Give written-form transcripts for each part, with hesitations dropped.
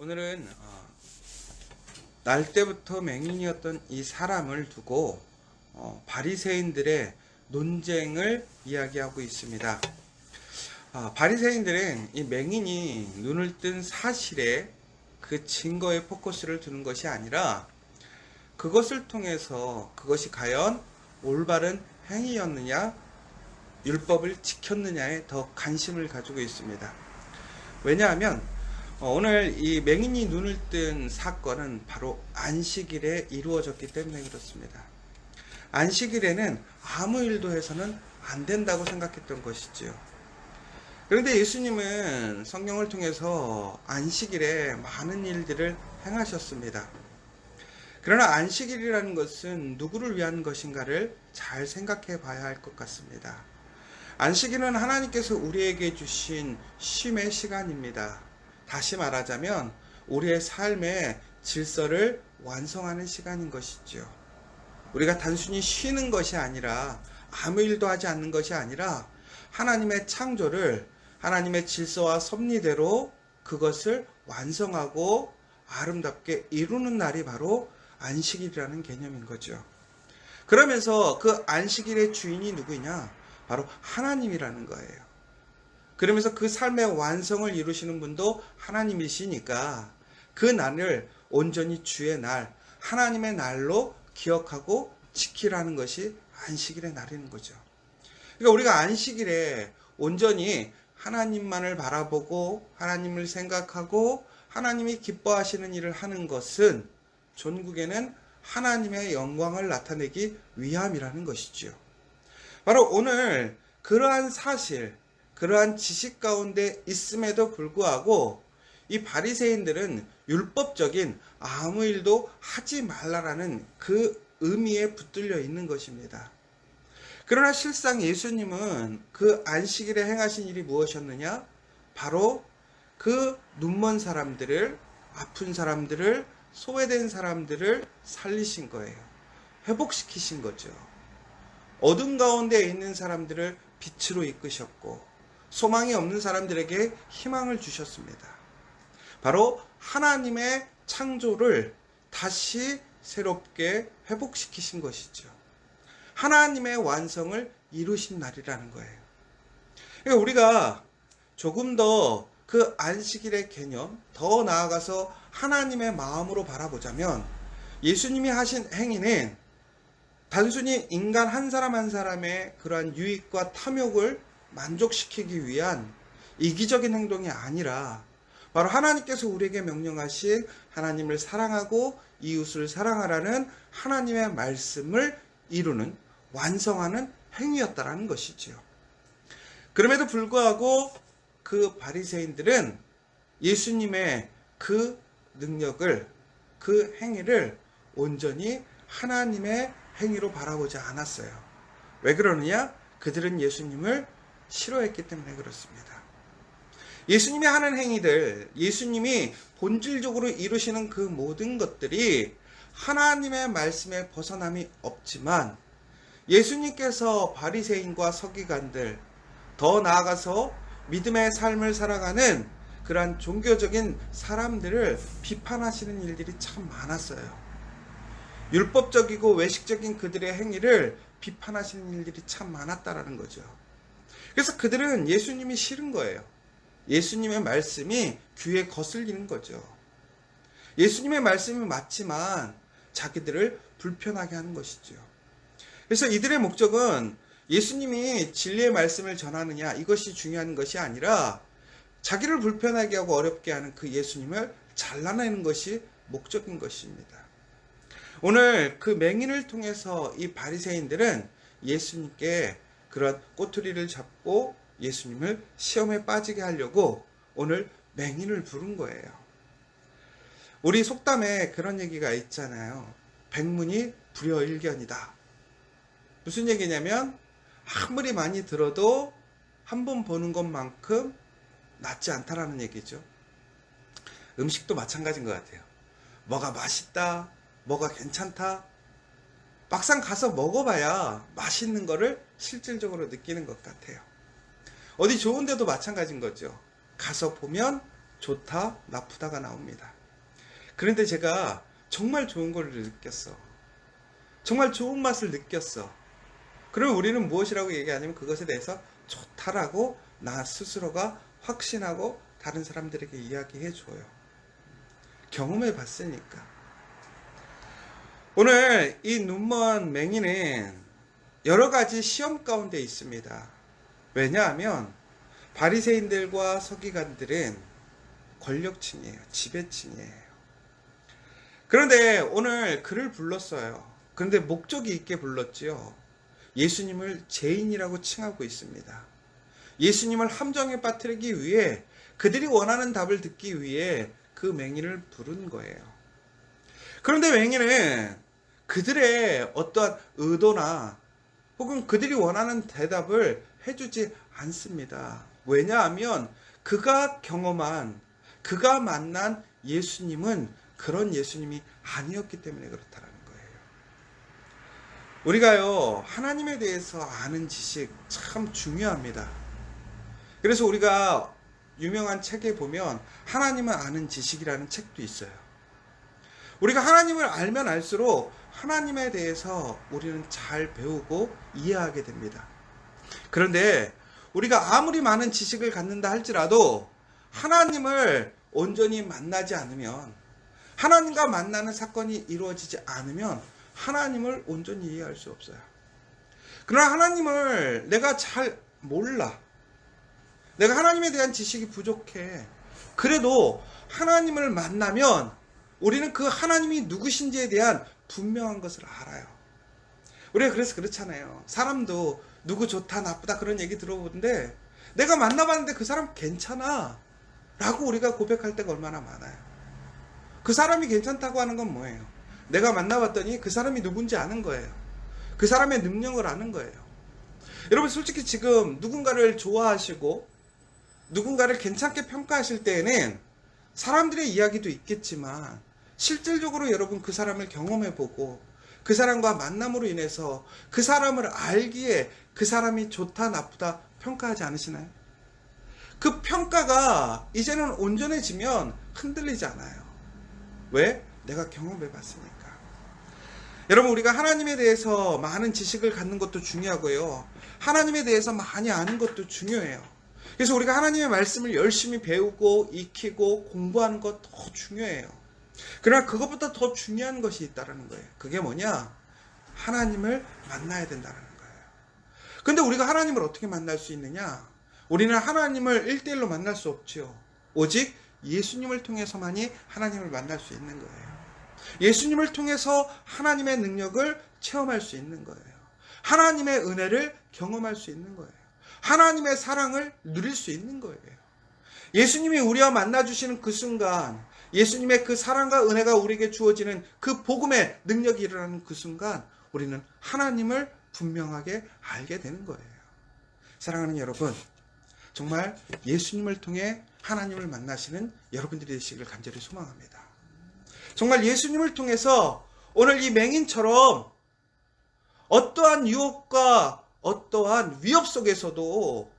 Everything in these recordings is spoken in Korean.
오늘은 날 때부터 맹인이었던 이 사람을 두고 바리새인들의 논쟁을 이야기하고 있습니다. 바리새인들은 이 맹인이 눈을 뜬 사실에 그 증거에 포커스를 두는 것이 아니라 그것을 통해서 그것이 과연 올바른 행위였느냐, 율법을 지켰느냐에 더 관심을 가지고 있습니다. 왜냐하면 오늘 이 맹인이 눈을 뜬 사건은 바로 안식일에 이루어졌기 때문에 그렇습니다. 안식일에는 아무 일도 해서는 안 된다고 생각했던 것이지요. 그런데 예수님은 성경을 통해서 안식일에 많은 일들을 행하셨습니다. 그러나 안식일이라는 것은 누구를 위한 것인가를 잘 생각해 봐야 할 것 같습니다. 안식일은 하나님께서 우리에게 주신 쉼의 시간입니다. 다시 말하자면 우리의 삶의 질서를 완성하는 시간인 것이죠. 우리가 단순히 쉬는 것이 아니라, 아무 일도 하지 않는 것이 아니라 하나님의 창조를 하나님의 질서와 섭리대로 그것을 완성하고 아름답게 이루는 날이 바로 안식일이라는 개념인 거죠. 그러면서 그 안식일의 주인이 누구냐? 바로 하나님이라는 거예요. 그러면서 그 삶의 완성을 이루시는 분도 하나님이시니까 그 날을 온전히 주의 날, 하나님의 날로 기억하고 지키라는 것이 안식일의 날인 거죠. 그러니까 우리가 안식일에 온전히 하나님만을 바라보고 하나님을 생각하고 하나님이 기뻐하시는 일을 하는 것은 전국에는 하나님의 영광을 나타내기 위함이라는 것이지요. 바로 오늘 그러한 사실, 그러한 지식 가운데 있음에도 불구하고 이 바리새인들은 율법적인 아무 일도 하지 말라라는 그 의미에 붙들려 있는 것입니다. 그러나 실상 예수님은 그 안식일에 행하신 일이 무엇이었느냐? 바로 그 눈먼 사람들을, 아픈 사람들을, 소외된 사람들을 살리신 거예요. 회복시키신 거죠. 어둠 가운데 있는 사람들을 빛으로 이끄셨고 소망이 없는 사람들에게 희망을 주셨습니다. 바로 하나님의 창조를 다시 새롭게 회복시키신 것이죠. 하나님의 완성을 이루신 날이라는 거예요. 그러니까 우리가 조금 더 그 안식일의 개념, 더 나아가서 하나님의 마음으로 바라보자면 예수님이 하신 행위는 단순히 인간 한 사람 한 사람의 그러한 유익과 탐욕을 만족시키기 위한 이기적인 행동이 아니라 바로 하나님께서 우리에게 명령하신 하나님을 사랑하고 이웃을 사랑하라는 하나님의 말씀을 이루는, 완성하는 행위였다라는 것이지요. 그럼에도 불구하고 그 바리새인들은 예수님의 그 능력을, 그 행위를 온전히 하나님의 행위로 바라보지 않았어요. 왜 그러느냐? 그들은 예수님을 싫어했기 때문에 그렇습니다. 예수님이 하는 행위들, 예수님이 본질적으로 이루시는 그 모든 것들이 하나님의 말씀에 벗어남이 없지만 예수님께서 바리새인과 서기관들, 더 나아가서 믿음의 삶을 살아가는 그러한 종교적인 사람들을 비판하시는 일들이 참 많았어요. 율법적이고 외식적인 그들의 행위를 비판하시는 일들이 참 많았다라는 거죠. 그래서 그들은 예수님이 싫은 거예요. 예수님의 말씀이 귀에 거슬리는 거죠. 예수님의 말씀이 맞지만 자기들을 불편하게 하는 것이죠. 그래서 이들의 목적은 예수님이 진리의 말씀을 전하느냐, 이것이 중요한 것이 아니라 자기를 불편하게 하고 어렵게 하는 그 예수님을 잘라내는 것이 목적인 것입니다. 오늘 그 맹인을 통해서 이 바리새인들은 예수님께 그런 꼬투리를 잡고 예수님을 시험에 빠지게 하려고 오늘 맹인을 부른 거예요. 우리 속담에 그런 얘기가 있잖아요. 백문이 불여일견이다. 무슨 얘기냐면 아무리 많이 들어도 한 번 보는 것만큼 낫지 않다라는 얘기죠. 음식도 마찬가지인 것 같아요. 뭐가 맛있다, 뭐가 괜찮다, 막상 가서 먹어봐야 맛있는 거를 실질적으로 느끼는 것 같아요. 어디 좋은 데도 마찬가지인 거죠. 가서 보면 좋다, 나쁘다가 나옵니다. 그런데 제가 정말 좋은 걸 느꼈어. 정말 좋은 맛을 느꼈어. 그럼 우리는 무엇이라고 얘기하냐면 그것에 대해서 좋다라고 나 스스로가 확신하고 다른 사람들에게 이야기해 줘요. 경험해 봤으니까. 오늘 이 눈먼 맹인은 여러 가지 시험 가운데 있습니다. 왜냐하면 바리새인들과 서기관들은 권력층이에요. 지배층이에요. 그런데 오늘 그를 불렀어요. 그런데 목적이 있게 불렀지요. 예수님을 죄인이라고 칭하고 있습니다. 예수님을 함정에 빠뜨리기 위해 그들이 원하는 답을 듣기 위해 그 맹인을 부른 거예요. 그런데 맹인은 그들의 어떠한 의도나 혹은 그들이 원하는 대답을 해주지 않습니다. 왜냐하면 그가 경험한, 그가 만난 예수님은 그런 예수님이 아니었기 때문에 그렇다는 거예요. 우리가요, 하나님에 대해서 아는 지식 참 중요합니다. 그래서 우리가 유명한 책에 보면 하나님을 아는 지식이라는 책도 있어요. 우리가 하나님을 알면 알수록 하나님에 대해서 우리는 잘 배우고 이해하게 됩니다. 그런데 우리가 아무리 많은 지식을 갖는다 할지라도 하나님을 온전히 만나지 않으면, 하나님과 만나는 사건이 이루어지지 않으면 하나님을 온전히 이해할 수 없어요. 그러나 하나님을 내가 잘 몰라. 내가 하나님에 대한 지식이 부족해. 그래도 하나님을 만나면 우리는 그 하나님이 누구신지에 대한 분명한 것을 알아요. 우리가 그래서 그렇잖아요. 사람도 누구 좋다 나쁘다 그런 얘기 들어보는데 내가 만나봤는데 그 사람 괜찮아 라고 우리가 고백할 때가 얼마나 많아요. 그 사람이 괜찮다고 하는 건 뭐예요? 내가 만나봤더니 그 사람이 누군지 아는 거예요. 그 사람의 능력을 아는 거예요. 여러분 솔직히 지금 누군가를 좋아하시고 누군가를 괜찮게 평가하실 때에는 사람들의 이야기도 있겠지만 실질적으로 여러분 그 사람을 경험해보고 그 사람과 만남으로 인해서 그 사람을 알기에 그 사람이 좋다 나쁘다 평가하지 않으시나요? 그 평가가 이제는 온전해지면 흔들리지 않아요. 왜? 내가 경험해봤으니까. 여러분 우리가 하나님에 대해서 많은 지식을 갖는 것도 중요하고요. 하나님에 대해서 많이 아는 것도 중요해요. 그래서 우리가 하나님의 말씀을 열심히 배우고 익히고 공부하는 것 더 중요해요. 그러나 그것보다 더 중요한 것이 있다는 거예요. 그게 뭐냐? 하나님을 만나야 된다는 거예요. 근데 우리가 하나님을 어떻게 만날 수 있느냐? 우리는 하나님을 1대1로 만날 수 없지요. 오직 예수님을 통해서만이 하나님을 만날 수 있는 거예요. 예수님을 통해서 하나님의 능력을 체험할 수 있는 거예요. 하나님의 은혜를 경험할 수 있는 거예요. 하나님의 사랑을 누릴 수 있는 거예요. 예수님이 우리와 만나주시는 그 순간, 예수님의 그 사랑과 은혜가 우리에게 주어지는 그 복음의 능력이 일어나는 그 순간 우리는 하나님을 분명하게 알게 되는 거예요. 사랑하는 여러분, 정말 예수님을 통해 하나님을 만나시는 여러분들이 되시길 간절히 소망합니다. 정말 예수님을 통해서 오늘 이 맹인처럼 어떠한 유혹과 어떠한 위협 속에서도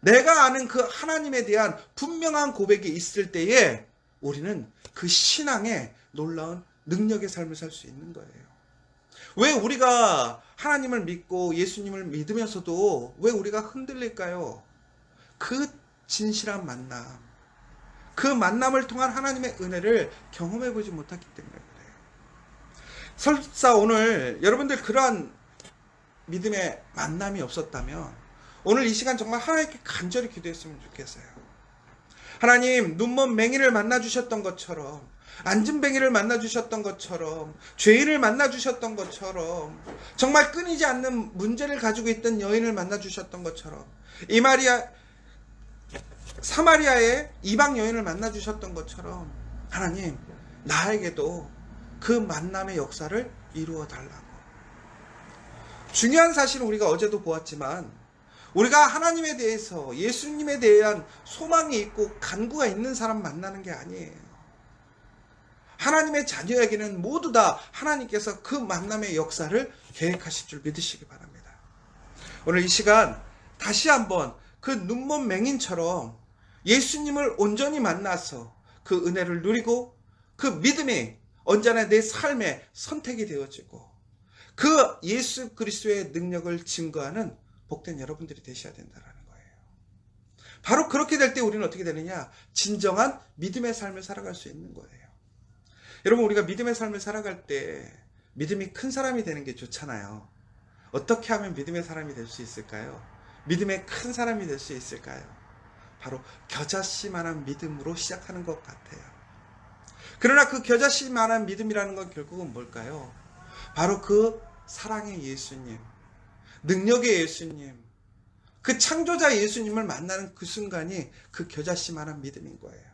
내가 아는 그 하나님에 대한 분명한 고백이 있을 때에 우리는 그 신앙의 놀라운 능력의 삶을 살 수 있는 거예요. 왜 우리가 하나님을 믿고 예수님을 믿으면서도 왜 우리가 흔들릴까요? 그 진실한 만남, 그 만남을 통한 하나님의 은혜를 경험해보지 못했기 때문에 그래요. 설사 오늘 여러분들 그러한 믿음의 만남이 없었다면 오늘 이 시간 정말 하나님께 간절히 기도했으면 좋겠어요. 하나님, 눈먼 맹인을 만나주셨던 것처럼, 안진뱅이를 만나주셨던 것처럼, 죄인을 만나주셨던 것처럼, 정말 끊이지 않는 문제를 가지고 있던 여인을 만나주셨던 것처럼, 사마리아의 이방 여인을 만나주셨던 것처럼, 하나님, 나에게도 그 만남의 역사를 이루어 달라고. 중요한 사실은 우리가 어제도 보았지만, 우리가 하나님에 대해서 예수님에 대한 소망이 있고 간구가 있는 사람 만나는 게 아니에요. 하나님의 자녀에게는 모두 다 하나님께서 그 만남의 역사를 계획하실 줄 믿으시기 바랍니다. 오늘 이 시간 다시 한번 그 눈먼 맹인처럼 예수님을 온전히 만나서 그 은혜를 누리고 그 믿음이 언제나 내 삶의 선택이 되어지고 그 예수 그리스도의 능력을 증거하는 복된 여러분들이 되셔야 된다는 거예요. 바로 그렇게 될 때 우리는 어떻게 되느냐? 진정한 믿음의 삶을 살아갈 수 있는 거예요. 여러분, 우리가 믿음의 삶을 살아갈 때 믿음이 큰 사람이 되는 게 좋잖아요. 어떻게 하면 믿음의 사람이 될 수 있을까요? 믿음의 큰 사람이 될 수 있을까요? 바로 겨자씨만한 믿음으로 시작하는 것 같아요. 그러나 그 겨자씨만한 믿음이라는 건 결국은 뭘까요? 바로 그 사랑의 예수님, 능력의 예수님, 그 창조자 예수님을 만나는 그 순간이 그 겨자씨만한 믿음인 거예요.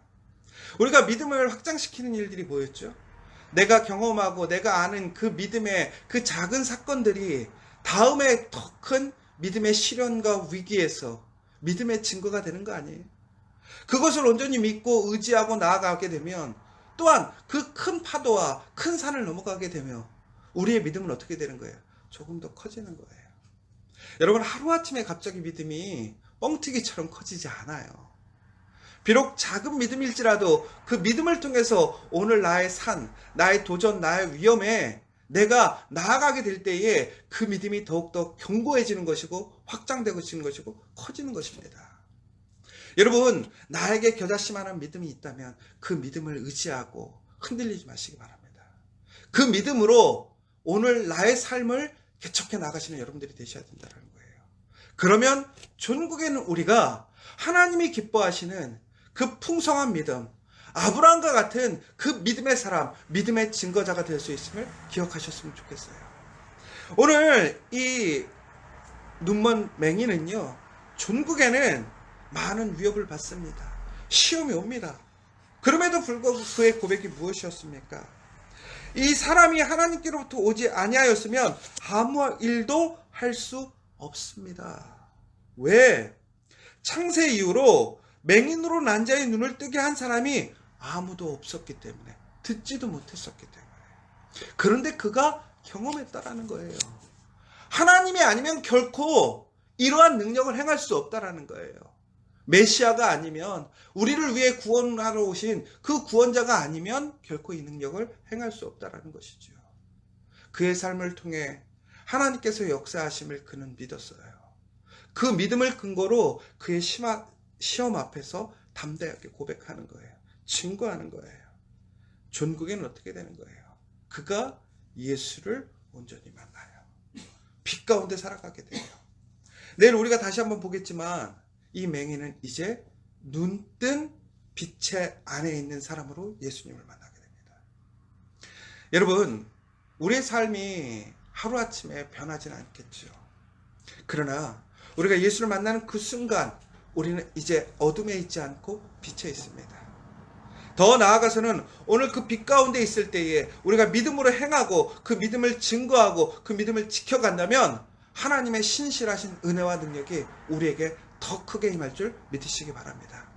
우리가 믿음을 확장시키는 일들이 뭐였죠? 내가 경험하고 내가 아는 그 믿음의 그 작은 사건들이 다음에 더 큰 믿음의 시련과 위기에서 믿음의 증거가 되는 거 아니에요? 그것을 온전히 믿고 의지하고 나아가게 되면 또한 그 큰 파도와 큰 산을 넘어가게 되며 우리의 믿음은 어떻게 되는 거예요? 조금 더 커지는 거예요. 여러분, 하루아침에 갑자기 믿음이 뻥튀기처럼 커지지 않아요. 비록 작은 믿음일지라도 그 믿음을 통해서 오늘 나의 산, 나의 도전, 나의 위험에 내가 나아가게 될 때에 그 믿음이 더욱더 견고해지는 것이고 확장되어지는 것이고 커지는 것입니다. 여러분, 나에게 겨자씨만한 믿음이 있다면 그 믿음을 의지하고 흔들리지 마시기 바랍니다. 그 믿음으로 오늘 나의 삶을 개척해 나가시는 여러분들이 되셔야 된다는 거예요. 그러면 전국에는 우리가 하나님이 기뻐하시는 그 풍성한 믿음, 아브라함과 같은 그 믿음의 사람, 믿음의 증거자가 될 수 있음을 기억하셨으면 좋겠어요. 오늘 이 눈먼 맹인은요, 전국에는 많은 위협을 받습니다. 시험이 옵니다. 그럼에도 불구하고 그의 고백이 무엇이었습니까? 이 사람이 하나님께로부터 오지 아니하였으면 아무 일도 할 수 없습니다. 왜? 창세 이후로 맹인으로 난 자의 눈을 뜨게 한 사람이 아무도 없었기 때문에, 듣지도 못했었기 때문에. 그런데 그가 경험했다라는 거예요. 하나님이 아니면 결코 이러한 능력을 행할 수 없다라는 거예요. 메시아가 아니면, 우리를 위해 구원하러 오신 그 구원자가 아니면 결코 이 능력을 행할 수 없다라는 것이죠. 그의 삶을 통해 하나님께서 역사하심을 그는 믿었어요. 그 믿음을 근거로 그의 시험 앞에서 담대하게 고백하는 거예요. 증거하는 거예요. 전국에는 어떻게 되는 거예요? 그가 예수를 온전히 만나요. 빛 가운데 살아가게 돼요. 내일 우리가 다시 한번 보겠지만 이 맹인은 이제 눈뜬 빛의 안에 있는 사람으로 예수님을 만나게 됩니다. 여러분, 우리의 삶이 하루아침에 변하지는 않겠죠. 그러나 우리가 예수를 만나는 그 순간 우리는 이제 어둠에 있지 않고 빛에 있습니다. 더 나아가서는 오늘 그 빛 가운데 있을 때에 우리가 믿음으로 행하고 그 믿음을 증거하고 그 믿음을 지켜간다면 하나님의 신실하신 은혜와 능력이 우리에게 더 크게 임할 줄 믿으시기 바랍니다.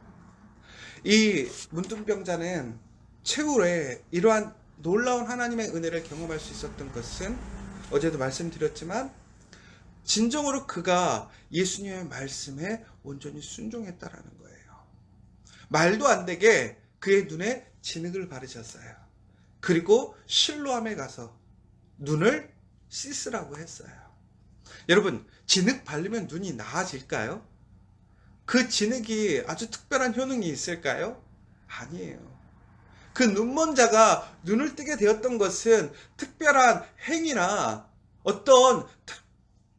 이 문둥병자는 최후에 이러한 놀라운 하나님의 은혜를 경험할 수 있었던 것은 어제도 말씀드렸지만 진정으로 그가 예수님의 말씀에 온전히 순종했다라는 거예요. 말도 안 되게 그의 눈에 진흙을 바르셨어요. 그리고 실로암에 가서 눈을 씻으라고 했어요. 여러분, 진흙 바르면 눈이 나아질까요? 그 진흙이 아주 특별한 효능이 있을까요? 아니에요. 그 눈먼 자가 눈을 뜨게 되었던 것은 특별한 행위나 어떤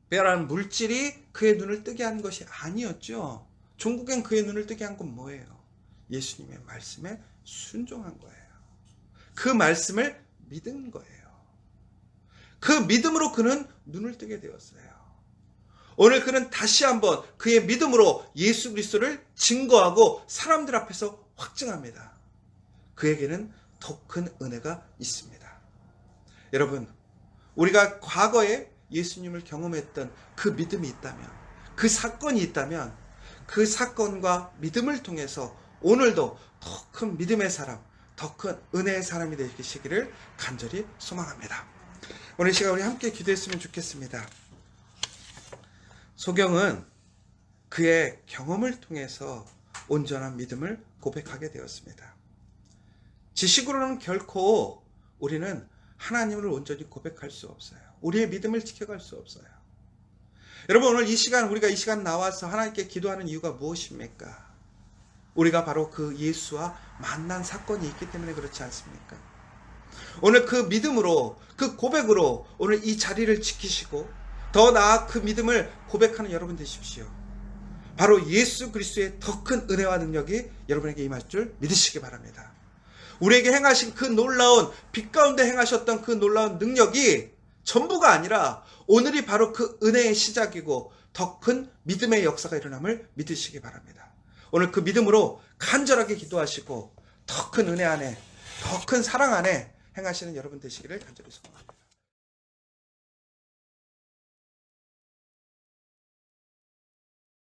특별한 물질이 그의 눈을 뜨게 한 것이 아니었죠. 종국엔 그의 눈을 뜨게 한 건 뭐예요? 예수님의 말씀에 순종한 거예요. 그 말씀을 믿은 거예요. 그 믿음으로 그는 눈을 뜨게 되었어요. 오늘 그는 다시 한번 그의 믿음으로 예수 그리스도를 증거하고 사람들 앞에서 확증합니다. 그에게는 더 큰 은혜가 있습니다. 여러분, 우리가 과거에 예수님을 경험했던 그 믿음이 있다면, 그 사건이 있다면 그 사건과 믿음을 통해서 오늘도 더 큰 믿음의 사람, 더 큰 은혜의 사람이 되시기를 간절히 소망합니다. 오늘 시간 우리 함께 기도했으면 좋겠습니다. 소경은 그의 경험을 통해서 온전한 믿음을 고백하게 되었습니다. 지식으로는 결코 우리는 하나님을 온전히 고백할 수 없어요. 우리의 믿음을 지켜갈 수 없어요. 여러분, 오늘 이 시간 나와서 하나님께 기도하는 이유가 무엇입니까? 우리가 바로 그 예수와 만난 사건이 있기 때문에 그렇지 않습니까? 오늘 그 믿음으로, 그 고백으로 오늘 이 자리를 지키시고 더 나아 그 믿음을 고백하는 여러분 되십시오. 바로 예수 그리스도의 더 큰 은혜와 능력이 여러분에게 임할 줄 믿으시기 바랍니다. 우리에게 행하신 그 놀라운, 빛 가운데 행하셨던 그 놀라운 능력이 전부가 아니라 오늘이 바로 그 은혜의 시작이고 더 큰 믿음의 역사가 일어남을 믿으시기 바랍니다. 오늘 그 믿음으로 간절하게 기도하시고 더 큰 은혜 안에, 더 큰 사랑 안에 행하시는 여러분 되시기를 간절히 소원합니다.